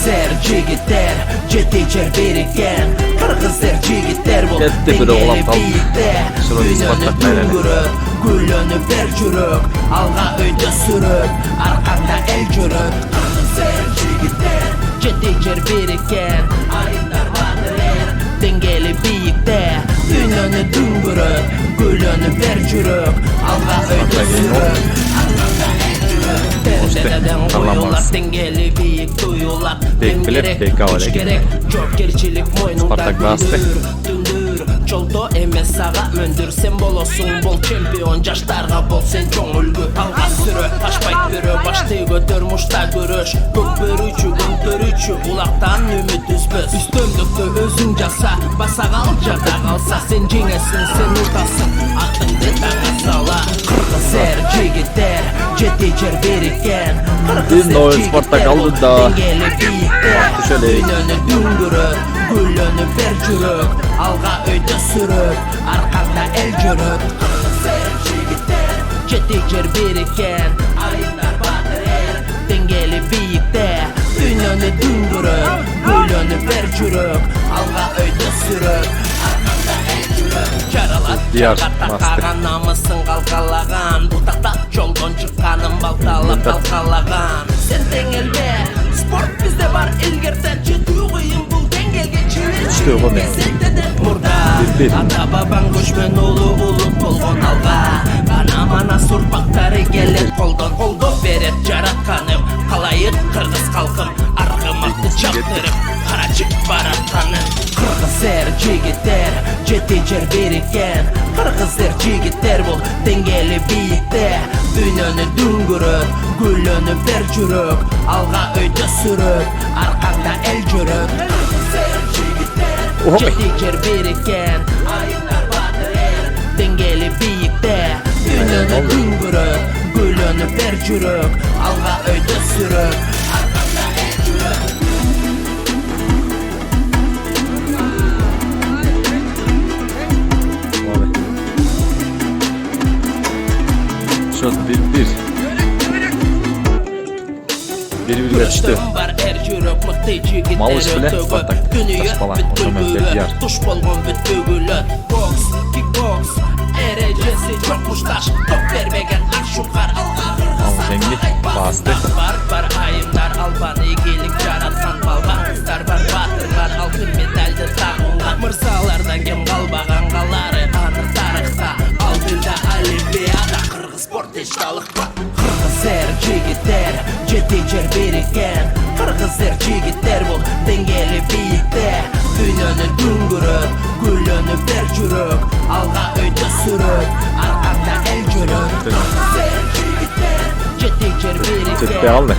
Kırgızlar jigitler, жети берген. Kırgızlar jigitler bu dengeli biyikte. Dünyanı düngürüp, gülünüp ver jürük. Alga öйдө sürüp, arkanda el jürük. Kırgızlar jigitler, жети берген. Ayınlar batırer, dengeli biyikte. Dünyanı düngürüp, gülünüp ver jürük. Alga öйдө sürüp, arkanda el jürük. Dededen koyular, dengeli biyik duyular. Gerek, güç gerek, жауапкерчилик мойнуңда дүндүр. Жолдо эмес сага мөндүр, сен болосуң бол чемпион, жаштарга бол сен чоң үлгү. Алга сүрө, ашпайт бирөө, башты көтөр, мушта күрөш. Көк-бөрүчү, көк-бөрүчү, улактан үмүт үзбөс. Үстөмдүктү өзүң жаса, баса кал жада калса, сен жеңесиң, сен утасың, атыңды таңа сала. Кыргыздар жигиттер, жети берген. Кыргыздар жигиттер, деңгели бийикте. Дүйнөнү дүңгүрөп, гүлөнүп бер жүрөк. Алга өйдө сүрөп, арканда эл жүрөк. Кыргыздар жигиттер, жети берген. Айындар батыр, деңгели бийикте. Дүйнөнү дүңгүрөп, гүлөнүп бер жүрөк. Алга өйдө сүрөп, арканда эл жүрөк. Жаралат жагатакаган, намысын калкалаган. Бутактап жолдон чыкканын балталап калкалаган. Сен деңелбе, спорт бизде бар илгертен. Жетүү кыйын бул деңгелге чебесетеден мурда. Ата бабаң көчмөн улуу улут болгон алга. Ана сурпактары келет колдон. Колдоп берет жаратканым, калайык кыргыз калкым. Аргымакты чактырып, карачык баратканым. Кыргыздар жигиттер, жети берген. Кыргыздар жигиттер бул деңгели бийикте. Дүйнөнү дүңгүрөп, гүлөнүп бер жүрөк. Алга өйдө сүрөп, арканда эл жүрөк. Кыргыздар жигиттер, жети берген. Айындар батыр, деңгели бийикте. Дүйнөнү дүңгүрөп, гүлөнүп бер жүрөк. Алга өйдө сүрөп, арканда эл жүрөк. Счет 1-1. Bir-birle düştü. Malış bile Spartak. Saçmalan. O zaman bekliyor. Tuş bolgon bütbөгүлөт. Boks, kickboks. Erecesi çokmuştaş. Top vermegen aşukar. Aljengi bastı. Var ayımlar alban iyilik jaratkan balban. Kızlar var batırlar altın medaldi tağıngan. Mırsalardan kim kalbagan kalları anır tarıkta. Altında olimpiyada Kırgız sport eşdalıkta. Kırgızlar jigitler, жети берген. Kırgızlar jigitler bul dengeli biyikte. Dünyanı дүңгүрөп, gülönüp ber жүрөк. Alga öйдө сүрөp, arkanda el жүрөк. Kırgızlar jigitler, жети берген.